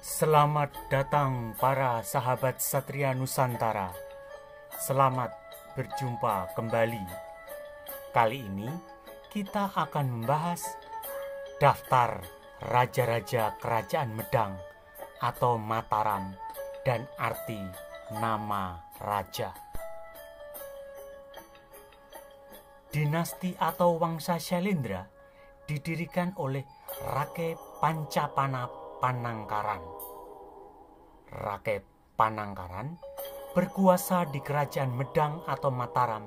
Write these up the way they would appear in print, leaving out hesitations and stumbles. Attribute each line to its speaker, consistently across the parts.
Speaker 1: Selamat datang para sahabat Satria Nusantara. Selamat berjumpa kembali. Kali ini kita akan membahas daftar raja-raja Kerajaan Medang atau Mataram dan arti nama raja. Dinasti atau Wangsa Syailendra didirikan oleh Rake Pancapana Panangkaran. Rake Panangkaran berkuasa di Kerajaan Medang atau Mataram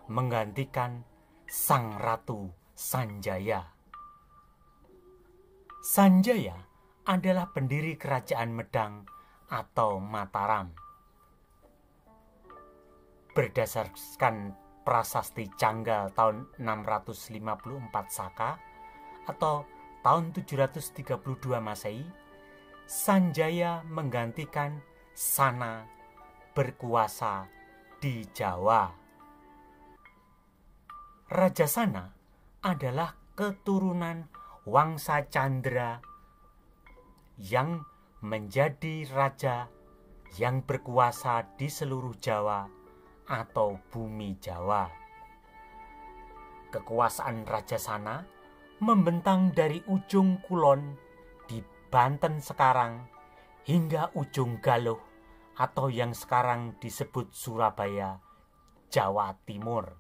Speaker 1: menggantikan Sang Ratu Sanjaya. Sanjaya adalah pendiri Kerajaan Medang atau Mataram. Berdasarkan Prasasti Canggal tahun 654 Saka atau tahun 732 Masehi, Sanjaya menggantikan Sana berkuasa di Jawa. Raja Sana adalah keturunan Wangsa Candra yang menjadi raja yang berkuasa di seluruh Jawa atau bumi Jawa. Kekuasaan Raja Sana membentang dari ujung kulon di Banten sekarang hingga ujung Galuh atau yang sekarang disebut Surabaya, Jawa Timur.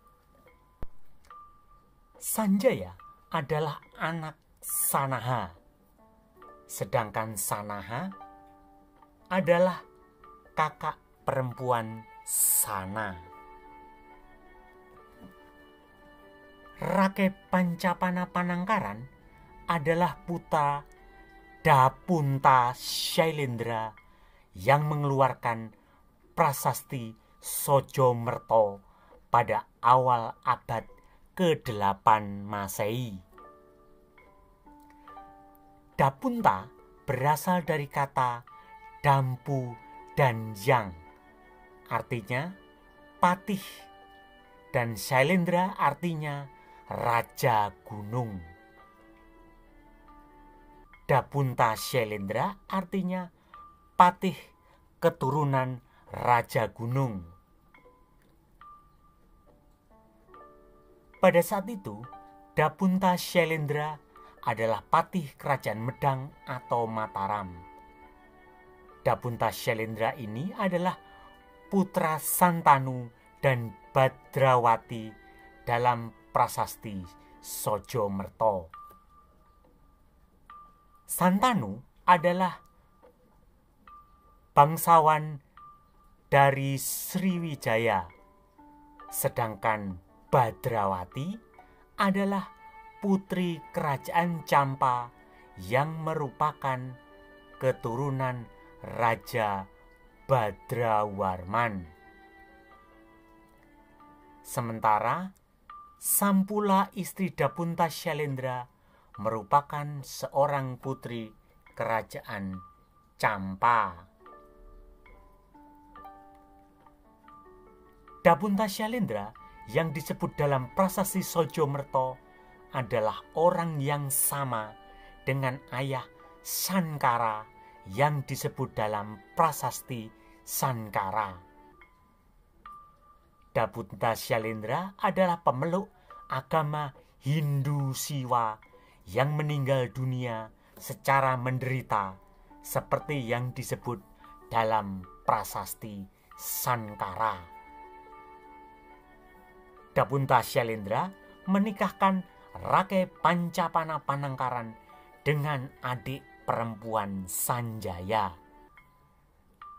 Speaker 1: Sanjaya adalah anak Sanaha, sedangkan Sanaha adalah kakak perempuan Sana. Rake Pancapana Panangkaran adalah putra Dapunta Syailendra yang mengeluarkan prasasti Sojomerto pada awal abad ke-8 Masehi. Dapunta berasal dari kata dampu dan yang, artinya patih, dan Syailendra artinya raja gunung. Dapunta Syailendra artinya patih keturunan raja gunung. Pada saat itu, Dapunta Syailendra adalah patih Kerajaan Medang atau Mataram. Dapunta Syailendra ini adalah putra Santanu dan Badrawati dalam prasasti Sojomerto. Santanu adalah bangsawan dari Sriwijaya, sedangkan Badrawati adalah putri Kerajaan Campa yang merupakan keturunan Raja Badrawarman. Sementara Sampula istri Dapunta Syailendra merupakan seorang putri Kerajaan Campa. Dapunta Syailendra yang disebut dalam prasasti Sojomerto adalah orang yang sama dengan ayah Sankara yang disebut dalam prasasti Sankara. Dapunta Syailendra adalah pemeluk agama Hindu Siwa yang meninggal dunia secara menderita seperti yang disebut dalam prasasti Sankara. Dapunta Syailendra menikahkan Rake Pancapana Panangkaran dengan adik perempuan Sanjaya.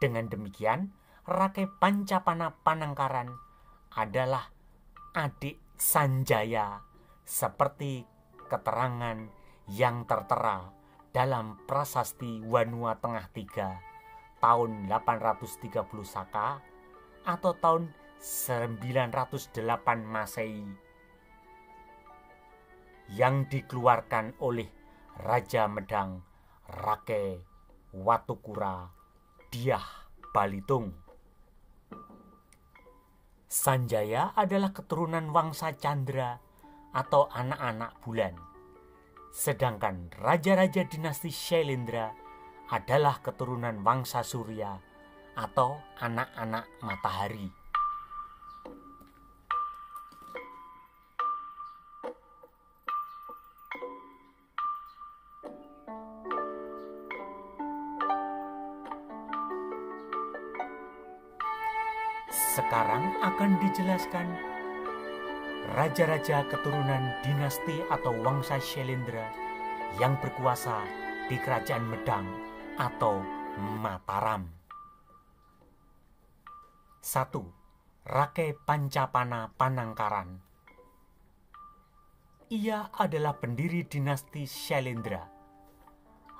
Speaker 1: Dengan demikian, Rake Pancapana Panangkaran adalah adik Sanjaya seperti keterangan yang tertera dalam Prasasti Wanua Tengah 3 tahun 830 Saka atau tahun 908 Masehi yang dikeluarkan oleh Raja Medang Rake Watukura Dyah Balitung. Sanjaya adalah keturunan Wangsa Candra atau anak-anak bulan. Sedangkan raja-raja dinasti Syailendra adalah keturunan Wangsa Surya atau anak-anak matahari. Sekarang akan dijelaskan raja-raja keturunan dinasti atau Wangsa Shailendra yang berkuasa di Kerajaan Medang atau Mataram. 1. Rake Pancapana Panangkaran. Ia adalah pendiri dinasti Shailendra.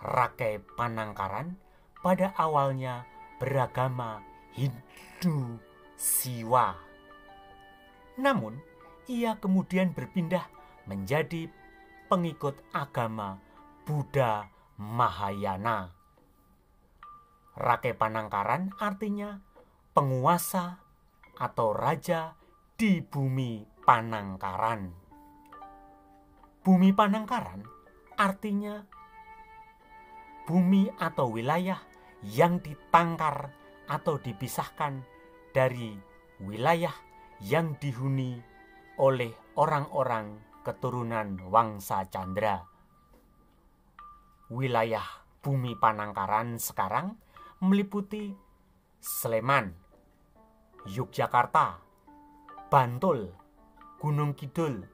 Speaker 1: Rake Panangkaran pada awalnya beragama Hindu Siwa. Namun, ia kemudian berpindah menjadi pengikut agama Buddha Mahayana. Rake Panangkaran artinya penguasa atau raja di bumi Panangkaran. Bumi Panangkaran artinya bumi atau wilayah yang ditangkar atau dipisahkan dari wilayah yang dihuni oleh orang-orang keturunan Wangsa Candra. Wilayah bumi Panangkaran sekarang meliputi Sleman, Yogyakarta, Bantul, Gunung Kidul,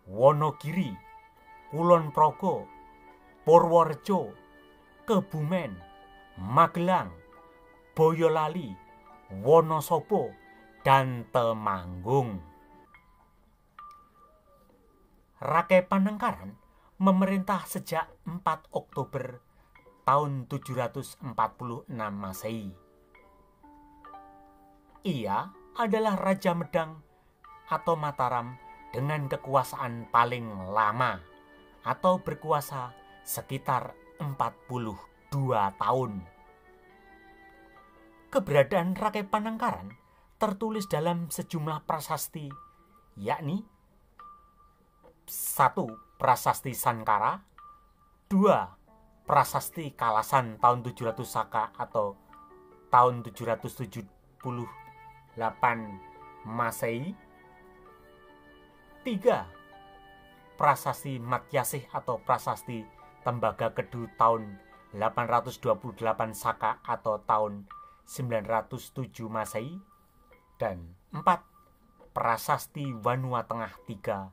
Speaker 1: Wonogiri, Kulon Progo, Purworejo, Kebumen, Magelang, Boyolali, Wonosobo, dan Temanggung. Rake Panangkaran memerintah sejak 4 Oktober tahun 746 Masehi. Ia adalah Raja Medang atau Mataram dengan kekuasaan paling lama atau berkuasa sekitar 42 tahun. Keberadaan Rake Panangkaran tertulis dalam sejumlah prasasti, yakni 1. Prasasti Sankara, 2. Prasasti Kalasan tahun 700 Saka atau tahun 778 Masehi, 3. Prasasti Matyasih atau Prasasti Tembaga Kedu tahun 828 Saka atau tahun 907 Masehi, dan 4. Prasasti Wanua Tengah 3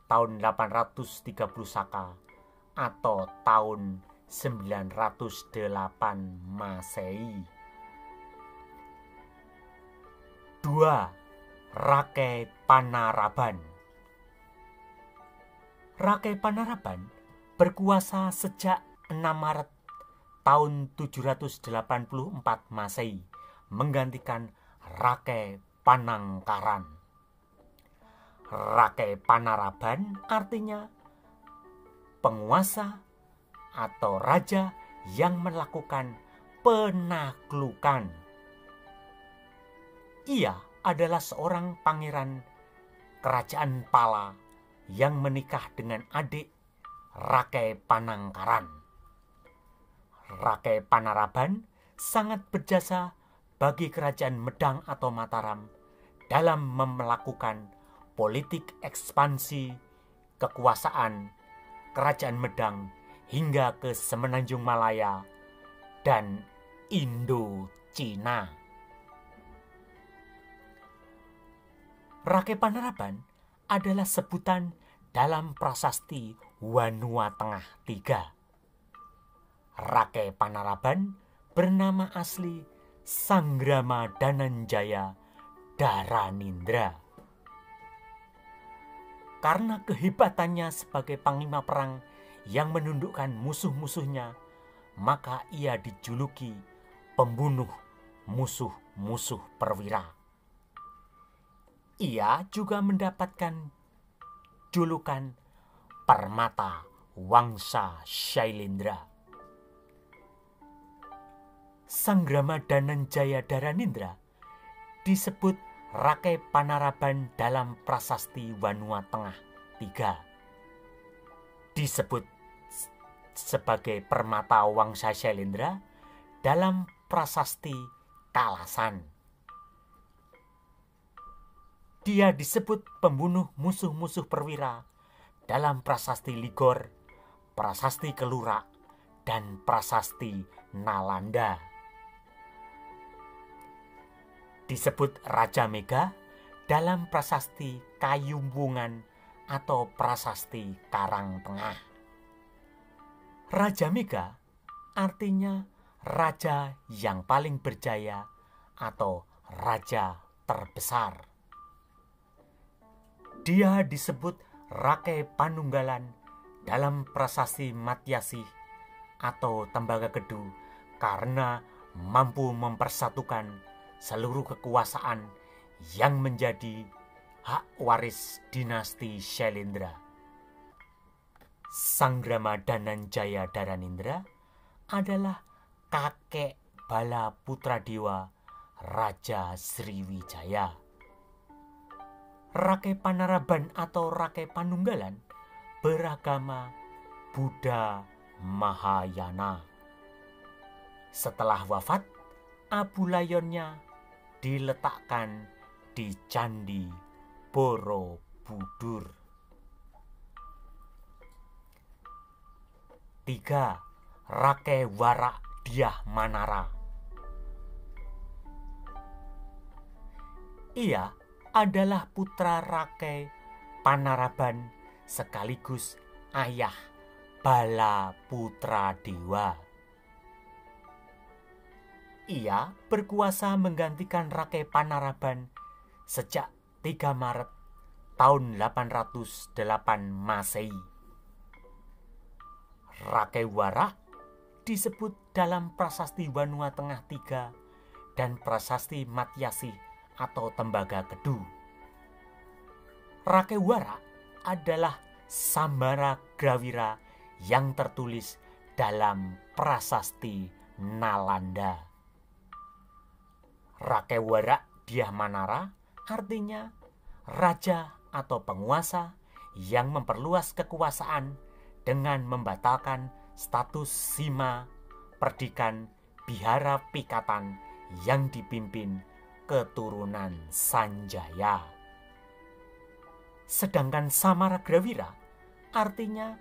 Speaker 1: tahun 830 Saka atau tahun 908 Masehi. 2. Rake Panaraban. Rake Panaraban berkuasa sejak 6 Maret tahun 784 Masehi, menggantikan Rake Panangkaran. Rake Panaraban artinya penguasa atau raja yang melakukan penaklukan. Ia adalah seorang pangeran kerajaan Pala yang menikah dengan adik Rake Panangkaran. Rake Panaraban sangat berjasa bagi kerajaan Medang atau Mataram dalam melakukan politik ekspansi kekuasaan kerajaan Medang hingga ke Semenanjung Malaya dan Indo-Cina. Rake Panaraban adalah sebutan dalam prasasti Wanua Tengah 3. Rake Panaraban bernama asli Sanggrama Dananjaya Dharanindra. Karena kehebatannya sebagai panglima perang yang menundukkan musuh-musuhnya, maka ia dijuluki pembunuh musuh-musuh perwira. Ia juga mendapatkan julukan Permata Wangsa Shailendra. Sanggrama Dananjaya Dharanindra disebut Rake Panaraban dalam prasasti Wanua Tengah 3. Disebut sebagai Permata Wangsa Shailendra dalam prasasti Kalasan. Dia disebut pembunuh musuh-musuh perwira dalam prasasti Ligor, prasasti Kelurak, dan prasasti Nalanda. Disebut Raja Mega dalam prasasti Kayumbungan atau prasasti Karangtengah. Raja Mega artinya raja yang paling berjaya atau raja terbesar. Dia disebut Rakai Panunggalan dalam prasasti Matyasih atau Tembagakedu karena mampu mempersatukan seluruh kekuasaan yang menjadi hak waris dinasti Syailendra. Sanggrama Dananjaya Dharanindra adalah kakek bala putra dewa Raja Sriwijaya. Rakai Panaraban atau Rakai Panunggalan beragama Buddha Mahayana. Setelah wafat, abulayonnya diletakkan di Candi Borobudur. 3. Rakai Warak Dyah Manara. Ia adalah putra Rakai Panaraban sekaligus ayah bala putra dewa. Ia berkuasa menggantikan Rakai Panaraban sejak 3 Maret tahun 808 Masehi. Rakai Warak disebut dalam prasasti Wanua Tengah 3 dan prasasti Matyasih atau Tembagakedu. Rakai Warak adalah Sambara Grawira yang tertulis dalam prasasti Nalanda. Rakai Warak Dyah Manara artinya raja atau penguasa yang memperluas kekuasaan dengan membatalkan status Sima Perdikan Bihara Pikatan yang dipimpin keturunan Sanjaya. Sedangkan Samara Grawira artinya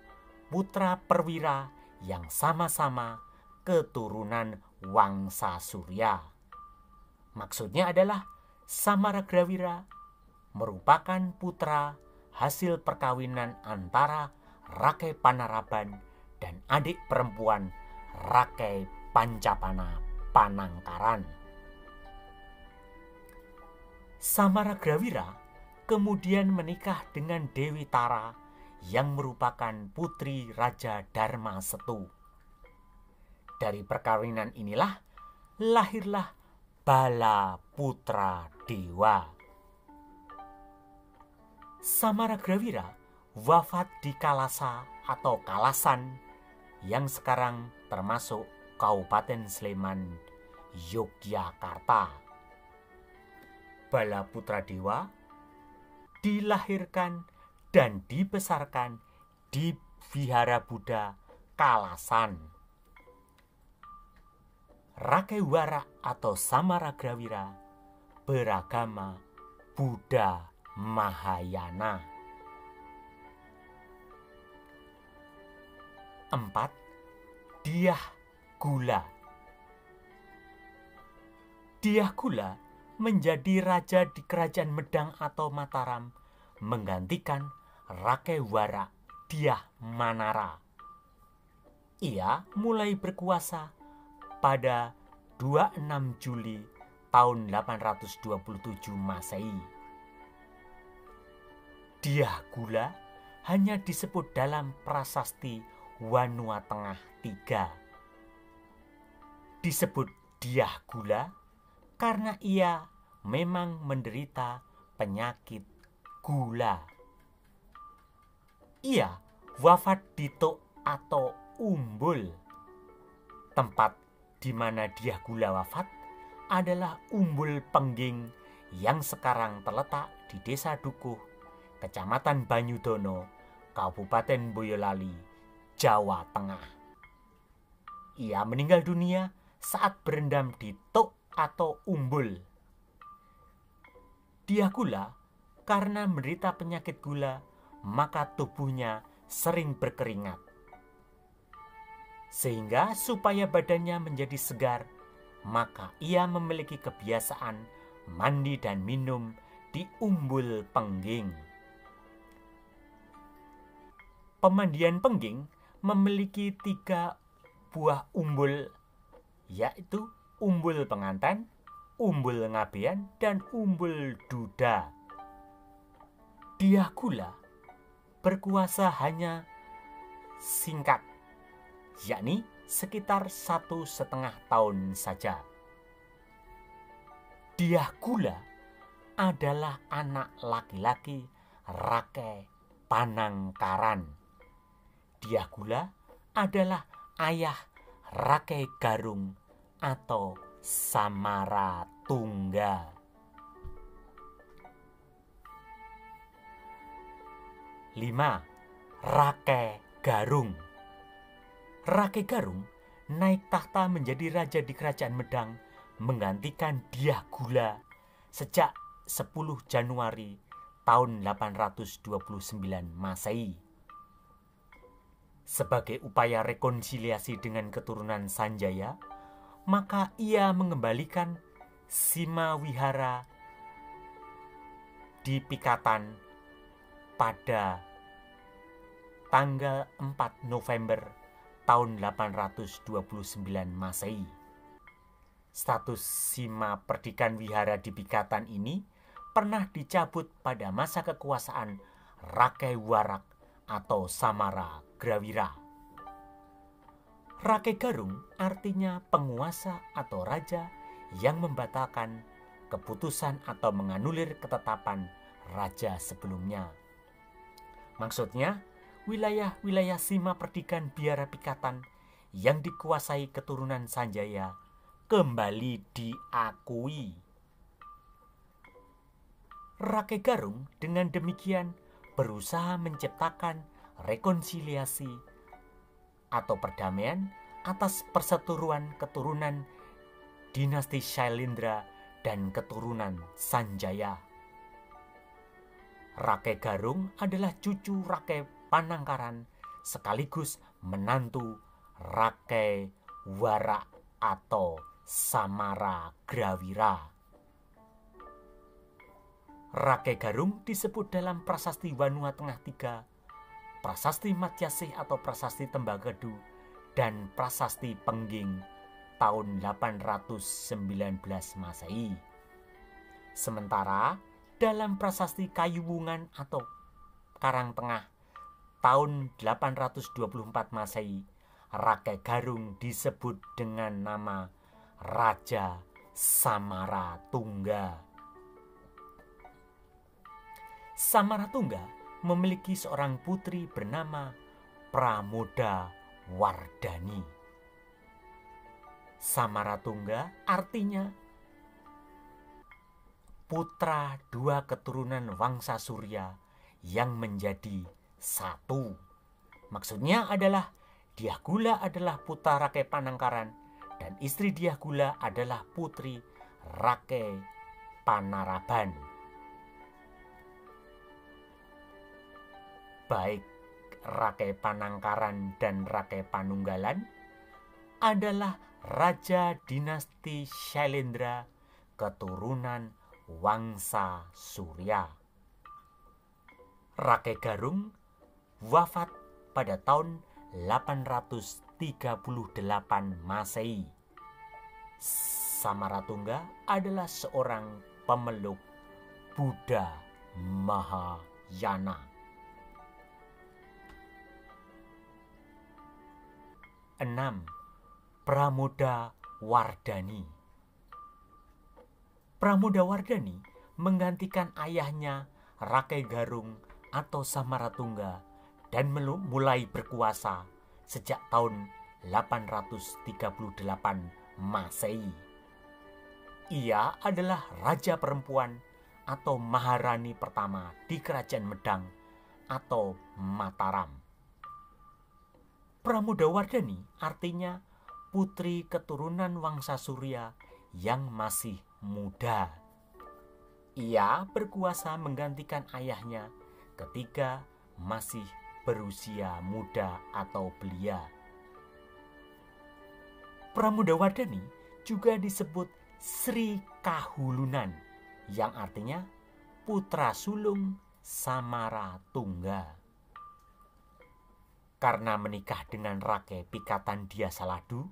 Speaker 1: putra perwira yang sama-sama keturunan Wangsa Surya. Maksudnya adalah Samara Grawira merupakan putra hasil perkawinan antara Rakai Panaraban dan adik perempuan Rakai Pancapana Panangkaran. Samara Grawira kemudian menikah dengan Dewi Tara yang merupakan putri Raja Dharma Setu. Dari perkawinan inilah lahirlah bala putra dewa. Samara Grawira wafat di Kalasa atau Kalasan yang sekarang termasuk Kabupaten Sleman, Yogyakarta. Bala putra dewa dilahirkan dan dibesarkan di Vihara Buddha Kalasan. Rakai Warak atau Samara Grawira beragama Buddha Mahayana. 4. Dyah Gula. Dyah Gula menjadi raja di Kerajaan Medang atau Mataram, menggantikan Rakai Warak Dyah Manara. Ia mulai berkuasa pada 26 Juli tahun 827 Masehi. Dyah Gula hanya disebut dalam prasasti Wanua Tengah 3. Disebut Dyah Gula karena ia memang menderita penyakit gula. Ia wafat di Tok atau Umbul. Tempat di mana Dyah Gula wafat adalah Umbul Pengging yang sekarang terletak di Desa Dukuh, Kecamatan Banyudono, Kabupaten Boyolali, Jawa Tengah. Ia meninggal dunia saat berendam di tok atau umbul. Dia gula karena menderita penyakit gula, maka tubuhnya sering berkeringat. Sehingga supaya badannya menjadi segar, maka ia memiliki kebiasaan mandi dan minum di umbul pengging. Pemandian pengging memiliki 3 buah umbul, yaitu umbul pengantin, umbul ngabean, dan umbul duda. Dia gula berkuasa hanya singkat, yakni sekitar 1,5 tahun saja. Dia gula adalah anak laki-laki Rake Panangkaran. Dia gula adalah ayah Rake Garung atau Samaratungga. 5. Rake Garung. Rake Garung naik tahta menjadi raja di kerajaan Medang, menggantikan Dyah Gula sejak 10 Januari tahun 829 Masehi. Sebagai upaya rekonsiliasi dengan keturunan Sanjaya, maka ia mengembalikan Simawihara di Pikatan pada tanggal 4 November tahun 829 Masehi. Status Sima Perdikan Wihara di Pikatan ini pernah dicabut pada masa kekuasaan Rake Warak atau Samara Grawira. Rake Garung artinya penguasa atau raja yang membatalkan keputusan atau menganulir ketetapan raja sebelumnya. Maksudnya, wilayah-wilayah Sima Perdikan Biara Pikatan yang dikuasai keturunan Sanjaya kembali diakui. Rake Garung dengan demikian berusaha menciptakan rekonsiliasi atau perdamaian atas perseteruan keturunan dinasti Shailendra dan keturunan Sanjaya. Rake Garung adalah cucu Rake Panangkaran sekaligus menantu Rake Warak atau Samara Grawira. Rake Garung disebut dalam Prasasti Wanua Tengah 3, Prasasti Matyasih atau Prasasti Tembagadu, dan Prasasti Pengging tahun 819 Masehi. Sementara dalam Prasasti Kayuwungan atau Karangtengah tahun 824 Masehi, Rake Garung disebut dengan nama Raja Samaratungga. Samaratungga memiliki seorang putri bernama Pramoda Wardani. Samaratungga artinya putra 2 keturunan Wangsa Surya yang menjadi satu. Maksudnya adalah Dyah Gula adalah putra Rake Panangkaran dan istri Dyah Gula adalah putri Rake Panaraban. Baik Rake Panangkaran dan Rake Panunggalan adalah raja dinasti Shailendra keturunan Wangsa Surya. Rake Garung wafat pada tahun 838 Masehi. Samaratungga adalah seorang pemeluk Buddha Mahayana. 6. Pramoda Wardani. Pramoda Wardani menggantikan ayahnya Rake Garung atau Samaratungga dan mulai berkuasa sejak tahun 838 Masehi. Ia adalah raja perempuan atau Maharani pertama di Kerajaan Medang atau Mataram. Pramoda Wardani artinya putri keturunan Wangsa Surya yang masih muda. Ia berkuasa menggantikan ayahnya ketika masih berusia muda atau belia. Pramodawardhani juga disebut Sri Kahulunan, yang artinya putra sulung Samara Tungga. Karena menikah dengan Rake Pikatan Diasaladu,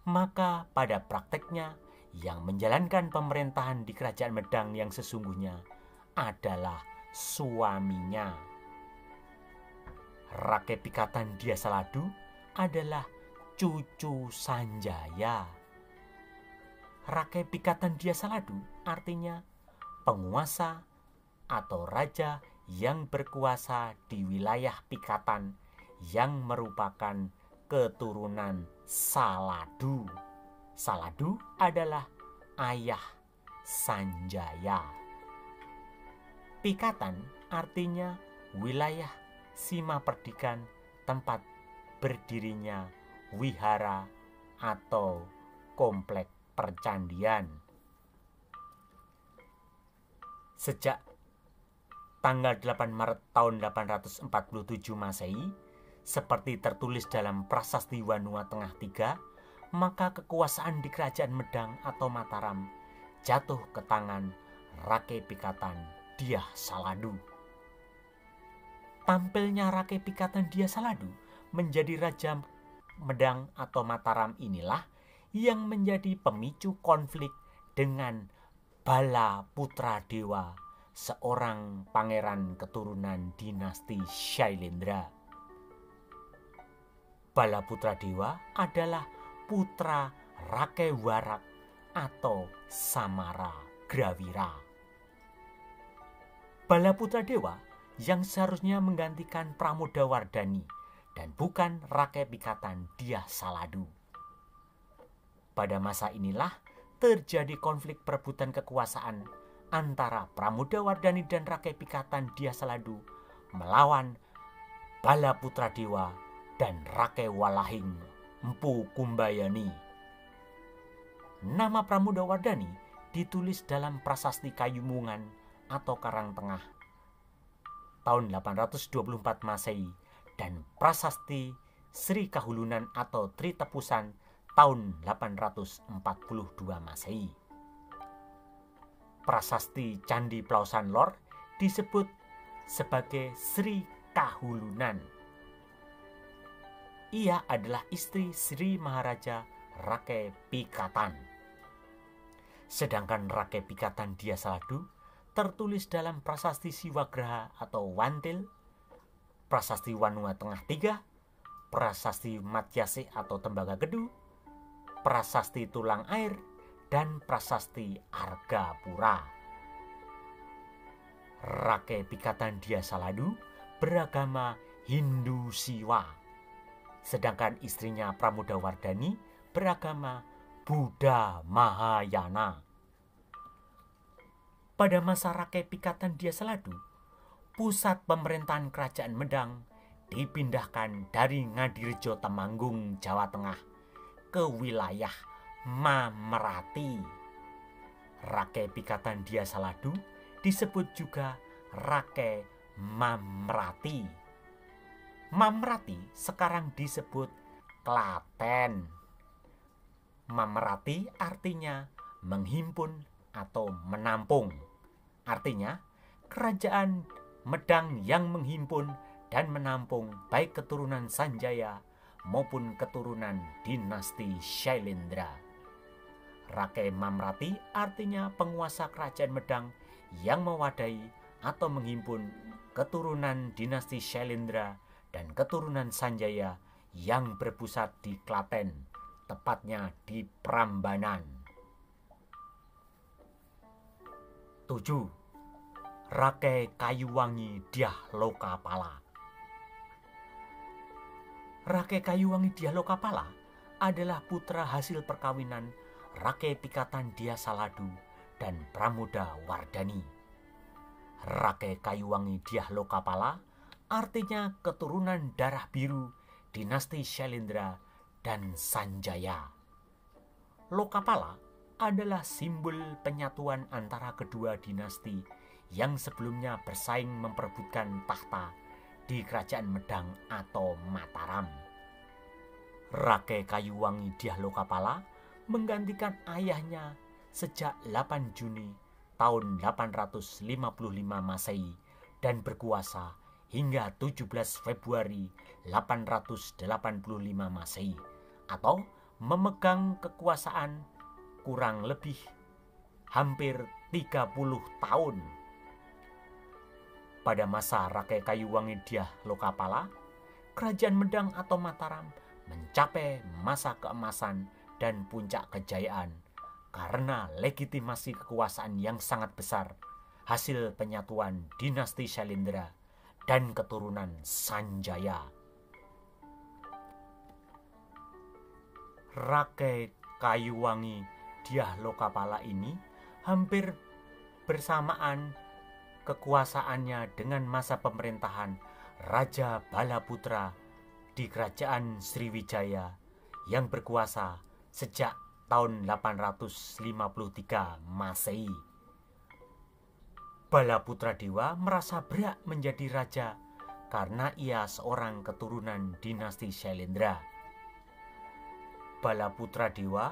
Speaker 1: maka pada prakteknya yang menjalankan pemerintahan di Kerajaan Medang yang sesungguhnya adalah suaminya. Rake Pikatan Diasaladu adalah cucu Sanjaya. Rake Pikatan Diasaladu artinya penguasa atau raja yang berkuasa di wilayah Pikatan yang merupakan keturunan Saladu. Saladu adalah ayah Sanjaya. Pikatan artinya wilayah Sima Perdikan, tempat berdirinya wihara atau komplek percandian. Sejak tanggal 8 Maret tahun 847 Masehi, seperti tertulis dalam Prasasti Wanua Tengah 3, maka kekuasaan di Kerajaan Medang atau Mataram jatuh ke tangan Rake Pikatan Diasaladu. Tampilnya Rake Pikatan Diasaladu menjadi Raja Medang atau Mataram inilah yang menjadi pemicu konflik dengan Bala Putra Dewa, seorang pangeran keturunan dinasti Shailendra. Bala Putra Dewa adalah putra Rake Warak atau Samara Grawira. Bala Putra Dewa yang seharusnya menggantikan Pramodawardhani dan bukan Rake Pikatan Diasaladu. Pada masa inilah terjadi konflik perebutan kekuasaan antara Pramodawardhani dan Rake Pikatan Diasaladu melawan Bala Putra Dewa dan Rake Walahing Mpu Kumbayani. Nama Pramodawardhani ditulis dalam Prasasti Kayumungan atau Karang Tengah tahun 824 Masehi dan Prasasti Sri Kahulunan atau Tri Tepusan tahun 842 Masehi. Prasasti Candi Plausan Lor disebut sebagai Sri Kahulunan. Ia adalah istri Sri Maharaja Rake Pikatan. Sedangkan Rake Pikatan Diasaladu tertulis dalam Prasasti Siwagraha atau Wantil, Prasasti Wanua Tengah 3, Prasasti Matyase atau Tembaga Gedu, Prasasti Tulang Air, dan Prasasti Argapura. Rake Pikatan Diasaladu beragama Hindu Siwa, sedangkan istrinya Pramodawardhani beragama Buddha Mahayana. Pada masa Rake Pikatan Diasaladu, pusat pemerintahan Kerajaan Medang dipindahkan dari Ngadirejo Temanggung, Jawa Tengah ke wilayah Mamerati. Rake Pikatan Diasaladu disebut juga Rake Mamrati. Mamrati sekarang disebut Klaten. Mamrati artinya menghimpun atau menampung. Artinya kerajaan Medang yang menghimpun dan menampung baik keturunan Sanjaya maupun keturunan dinasti Shailendra. Rake Mamrati artinya penguasa kerajaan Medang yang mewadai atau menghimpun keturunan dinasti Shailendra dan keturunan Sanjaya yang berpusat di Klaten, tepatnya di Prambanan. 7. Rake Kayuwangi Dyah Lokapala. Rake Kayuwangi Dyah Lokapala adalah putra hasil perkawinan Rake Pikatan Diasaladu dan Pramodawardhani. Rake Kayuwangi Dyah Lokapala artinya keturunan darah biru dinasti Shailendra dan Sanjaya. Lokapala adalah simbol penyatuan antara kedua dinasti yang sebelumnya bersaing memperebutkan tahta di Kerajaan Medang atau Mataram. Rakai Kayuwangi Dyah Lokapala menggantikan ayahnya sejak 8 Juni tahun 855 Masehi dan berkuasa hingga 17 Februari 885 Masehi atau memegang kekuasaan kurang lebih hampir 30 tahun. Pada masa Rakai Kayuwangi Dyah Lokapala, Kerajaan Medang atau Mataram mencapai masa keemasan dan puncak kejayaan karena legitimasi kekuasaan yang sangat besar hasil penyatuan dinasti Syailendra dan keturunan Sanjaya. Rakai Kayuwangi Dyah Lokapala ini hampir bersamaan kekuasaannya dengan masa pemerintahan Raja Balaputra di Kerajaan Sriwijaya yang berkuasa sejak tahun 853 Masehi. Balaputra Dewa merasa berhak menjadi raja karena ia seorang keturunan dinasti Syailendra. Balaputra Dewa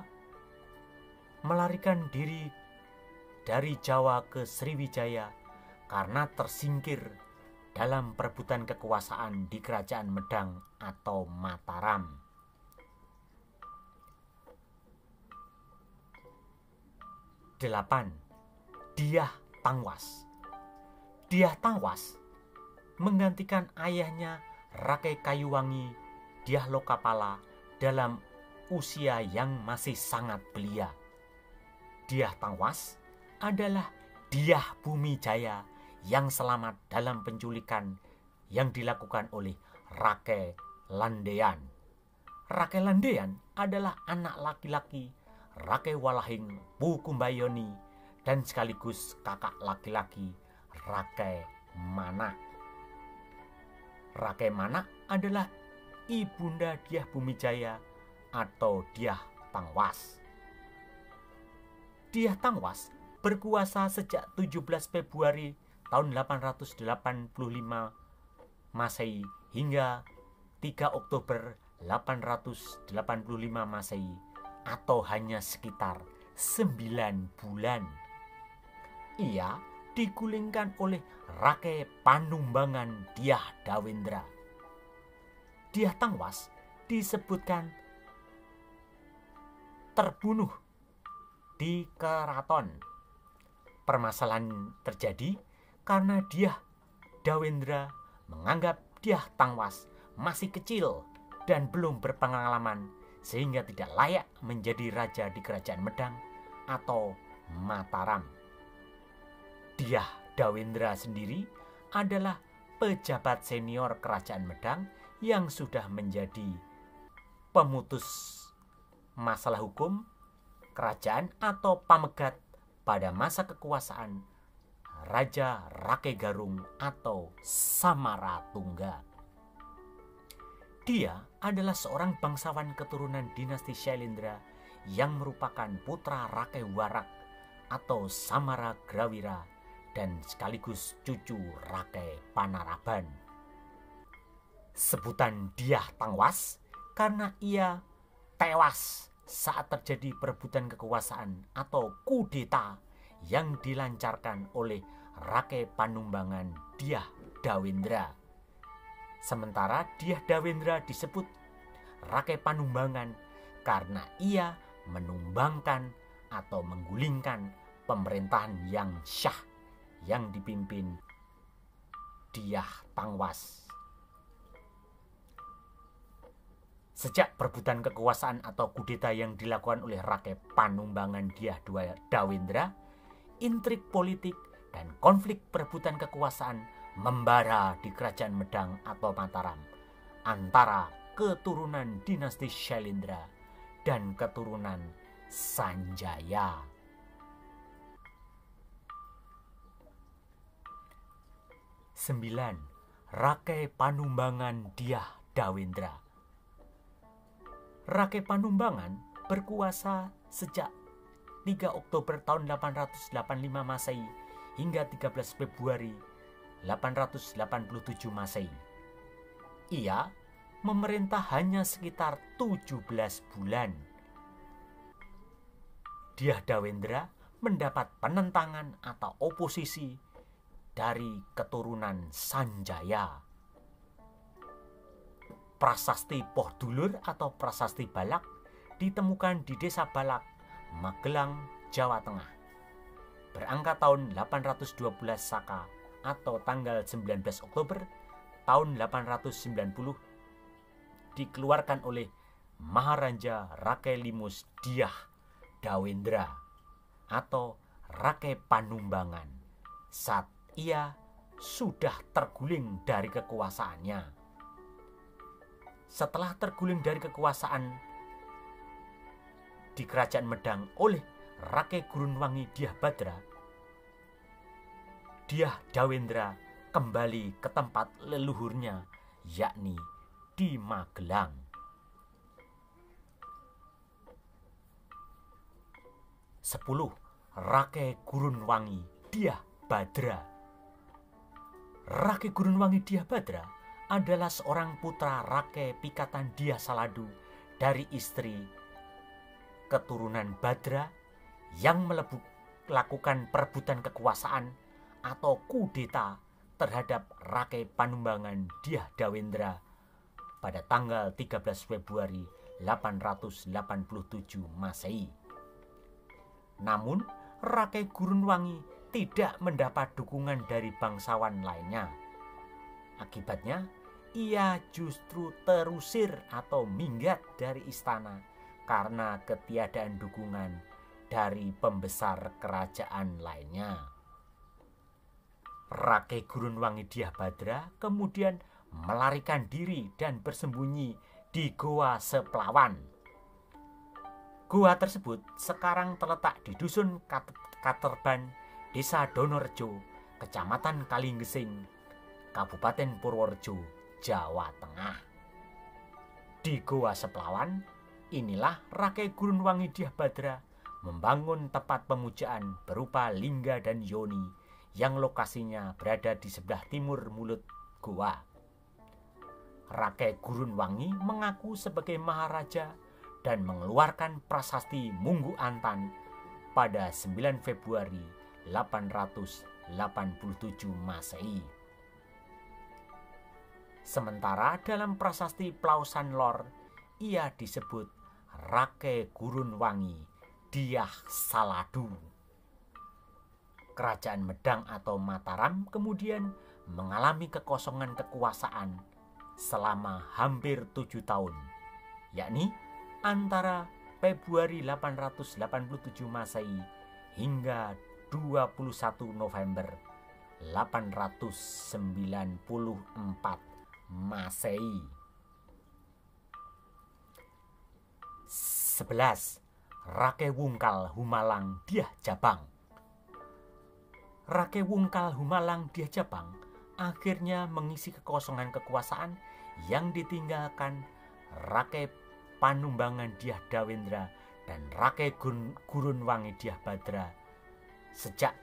Speaker 1: melarikan diri dari Jawa ke Sriwijaya karena tersingkir dalam perebutan kekuasaan di Kerajaan Medang atau Mataram. Delapan, Dyah Tangwas. Dyah Tangwas menggantikan ayahnya Rakai Kayuwangi Dyah Lokapala dalam usia yang masih sangat belia. Dyah Tangwas adalah Dyah Bumijaya yang selamat dalam penculikan yang dilakukan oleh Rakai Landean. Rakai Landean adalah anak laki-laki Rakai Walahing Pukumbayoni dan sekaligus kakak laki-laki Rakai Manak. Rakai Manak adalah ibunda Dyah Bumijaya atau Dyah Tangwas. Dyah Tangwas berkuasa sejak 17 Februari tahun 885 Masehi hingga 3 Oktober 885 Masehi atau hanya sekitar 9 bulan. Ia digulingkan oleh Rakai Panumbangan Dyah Dawendra. Dyah Tangwas disebutkan terbunuh di keraton. Permasalahan terjadi karena Dyah Dawendra menganggap Dyah Tangwas masih kecil dan belum berpengalaman sehingga tidak layak menjadi raja di Kerajaan Medang atau Mataram. Dyah Dawendra sendiri adalah pejabat senior Kerajaan Medang yang sudah menjadi pemutus masalah hukum kerajaan atau pamegat pada masa kekuasaan Raja Rakai Garung atau Samaratungga. Dia adalah seorang bangsawan keturunan dinasti Syailendra yang merupakan putra Rakai Warak atau Samaragrawira dan sekaligus cucu Rakai Panaraban. Sebutan Dyah Tangwas karena ia tewas saat terjadi perebutan kekuasaan atau kudeta yang dilancarkan oleh Rakai Panumbangan Dyah Dawendra. Sementara Dyah Dawendra disebut Rakai Panumbangan karena ia menumbangkan atau menggulingkan pemerintahan yang syah yang dipimpin Dyah Tangwas. Sejak perebutan kekuasaan atau kudeta yang dilakukan oleh Rakai Panumbangan Dyah Dawendra, intrik politik dan konflik perebutan kekuasaan membara di Kerajaan Medang atau Mataram antara keturunan dinasti Syailendra dan keturunan Sanjaya. 9. Rakai Panumbangan Dyah Dawendra. Rake Panumbangan berkuasa sejak 3 Oktober tahun 885 Masehi hingga 13 Februari 887 Masehi. Ia memerintah hanya sekitar 17 bulan. Dyah Dawendra mendapat penentangan atau oposisi dari keturunan Sanjaya. Prasasti Pohdulur atau Prasasti Balak ditemukan di Desa Balak, Magelang, Jawa Tengah. Berangka tahun 812 Saka atau tanggal 19 Oktober tahun 890 dikeluarkan oleh Maharaja Rakelimus Dyah Dawendra atau Rake Panumbangan saat ia sudah terguling dari kekuasaannya. Setelah terguling dari kekuasaan di Kerajaan Medang oleh Rake Gurunwangi Dyah Badra, Dyah Dawendra kembali ke tempat leluhurnya, yakni di Magelang. 10. Rake Gurunwangi Dyah Badra. Rake Gurunwangi Dyah Badra adalah seorang putra Rake Pikatan Dyah Saladu dari istri keturunan Badra yang melakukan perebutan kekuasaan atau kudeta terhadap Rake Panumbangan Dyah Dawendra pada tanggal 13 Februari 887 Masehi. Namun, Rake Gurunwangi tidak mendapat dukungan dari bangsawan lainnya. Akibatnya, ia justru terusir atau minggat dari istana karena ketiadaan dukungan dari pembesar kerajaan lainnya. Rake Gurunwangi Dyah Badra kemudian melarikan diri dan bersembunyi di Goa Seplawan. Goa tersebut sekarang terletak di Dusun Katerban, Desa Donorejo, Kecamatan Kalinggesing, Kabupaten Purworejo, Jawa Tengah. Di Goa Seplawan, inilah Rake Gurunwangi Dyah Badra membangun tempat pemujaan berupa lingga dan yoni yang lokasinya berada di sebelah timur mulut goa. Rake Gurunwangi mengaku sebagai maharaja dan mengeluarkan prasasti Munggu Antan pada 9 Februari 887 Masehi. Sementara dalam prasasti Plausan Lor, ia disebut Rake Gurunwangi Dyah Saladu. Kerajaan Medang atau Mataram kemudian mengalami kekosongan kekuasaan selama hampir 7 tahun, yakni antara Februari 887 Masehi hingga 21 November 894 Masehi. 11. Rake Wungkal Humalang Dyah Jabang. Rake Wungkal Humalang Dyah Jabang akhirnya mengisi kekosongan kekuasaan yang ditinggalkan Rake Panumbangan Dyah Dawendra dan Rake Gurunwangi Dyah Badra sejak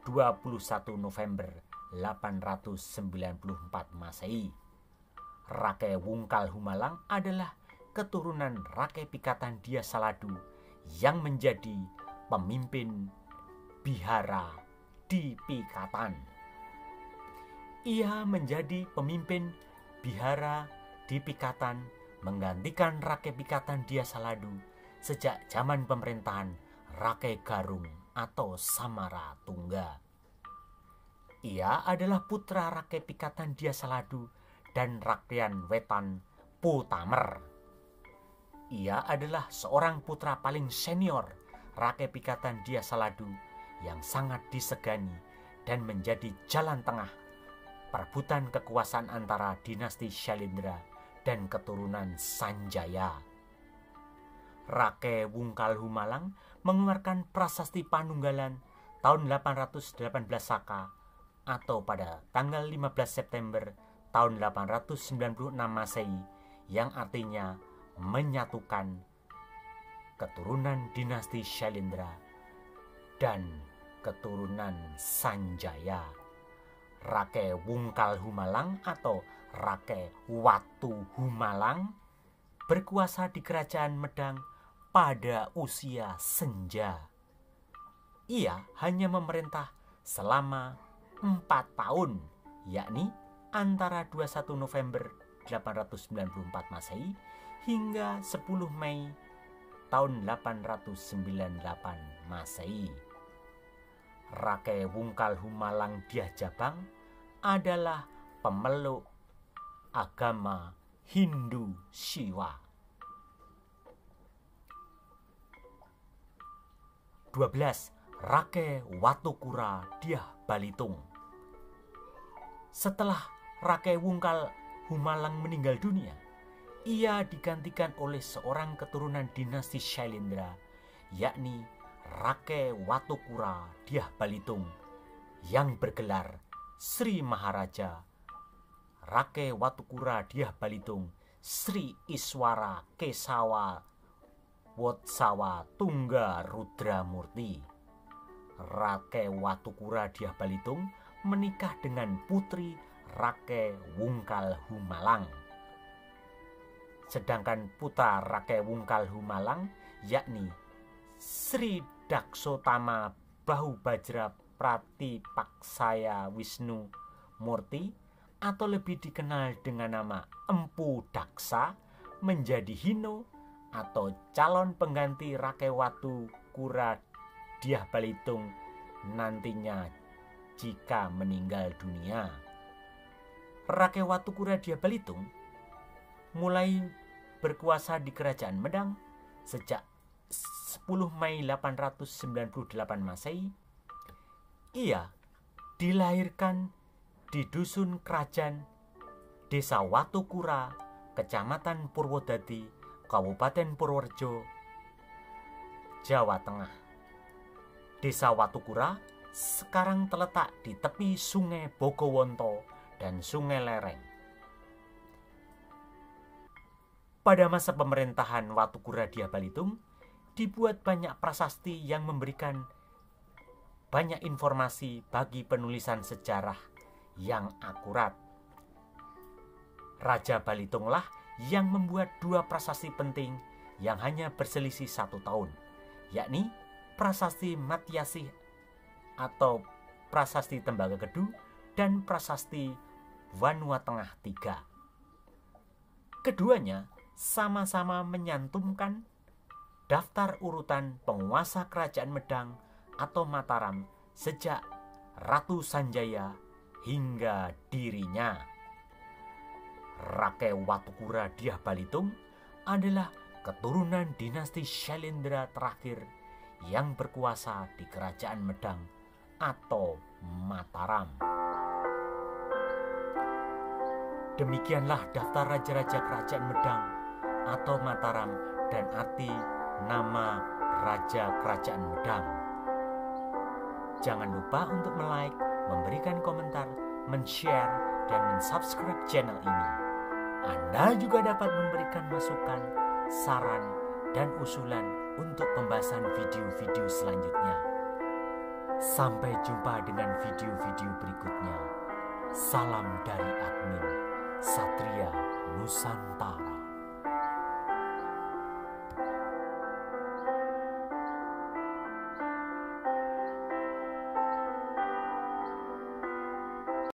Speaker 1: 21 November 894 Masehi. Rake Wungkal Humalang adalah keturunan Rake Pikatan Dyah Saladu yang menjadi pemimpin Bihara di Pikatan. Ia menjadi pemimpin Bihara di Pikatan menggantikan Rake Pikatan Dyah Saladu sejak zaman pemerintahan Rake Garung atau Samara Tungga. Ia adalah putra Rake Pikatan Dyah Saladu dan Rakyan Wetan Putamer. Ia adalah seorang putra paling senior Rake Pikatan Dyah Saladu yang sangat disegani dan menjadi jalan tengah perebutan kekuasaan antara dinasti Syailendra dan keturunan Sanjaya. Rake Wungkal Humalang mengeluarkan prasasti Panunggalan tahun 818 Saka atau pada tanggal 15 September tahun 896 Masehi yang artinya menyatukan keturunan dinasti Shailendra dan keturunan Sanjaya. Rake Wungkal Humalang atau Rake Watu Humalang berkuasa di kerajaan Medang pada usia senja. Ia hanya memerintah selama 4 tahun, yakni antara 21 November 894 Masehi hingga 10 Mei tahun 898 Masehi. Rake Wungkal Humalang Dyah Jabang adalah pemeluk agama Hindu Siwa. 12. Rake Watukura Dyah Balitung. Setelah Rake Wungkal Humalang meninggal dunia, ia digantikan oleh seorang keturunan dinasti Shailendra, yakni Rake Watukura Dyah Balitung yang bergelar Sri Maharaja Rake Watukura Dyah Balitung Sri Iswara Kesawa Wotsawa Tungga Rudra Murti. Rake Watukura Dyah Balitung menikah dengan putri Rake Wungkal Humalang. Sedangkan putra Rake Wungkal Humalang yakni Sri Daksotama Bahubajra Pratipaksaya Wisnu Murti atau lebih dikenal dengan nama Empu Daksa menjadi Hino atau calon pengganti Rake Watukura Dyah Balitung nantinya jika meninggal dunia. Rake Watukura Dyah Balitung mulai berkuasa di kerajaan Medang sejak 10 Mei 898 Masehi. Ia dilahirkan di dusun kerajaan Desa Watukura, Kecamatan Purwodadi, Kabupaten Purworejo, Jawa Tengah. Desa Watukura sekarang terletak di tepi Sungai Bogowonto dan Sungai Lereng. Pada masa pemerintahan Watukura Dyah Balitung, dibuat banyak prasasti yang memberikan banyak informasi bagi penulisan sejarah yang akurat. Raja Balitunglah yang membuat 2 prasasti penting yang hanya berselisih 1 tahun, yakni Prasasti Matyasih atau Prasasti Tembagakedu dan Prasasti Wanua Tengah III. Keduanya sama-sama menyantumkan daftar urutan penguasa kerajaan Medang atau Mataram sejak Ratu Sanjaya hingga dirinya. Rake Watukura Dyah Balitung adalah keturunan dinasti Shailendra terakhir yang berkuasa di kerajaan Medang atau Mataram. Demikianlah daftar raja-raja kerajaan Medang atau Mataram dan arti nama raja kerajaan Medang. Jangan lupa untuk like, memberikan komentar, men-share, dan men-subscribe channel ini. Anda juga dapat memberikan masukan, saran, dan usulan untuk pembahasan video-video selanjutnya. Sampai jumpa dengan video-video berikutnya. Salam dari admin Satria Nusantara.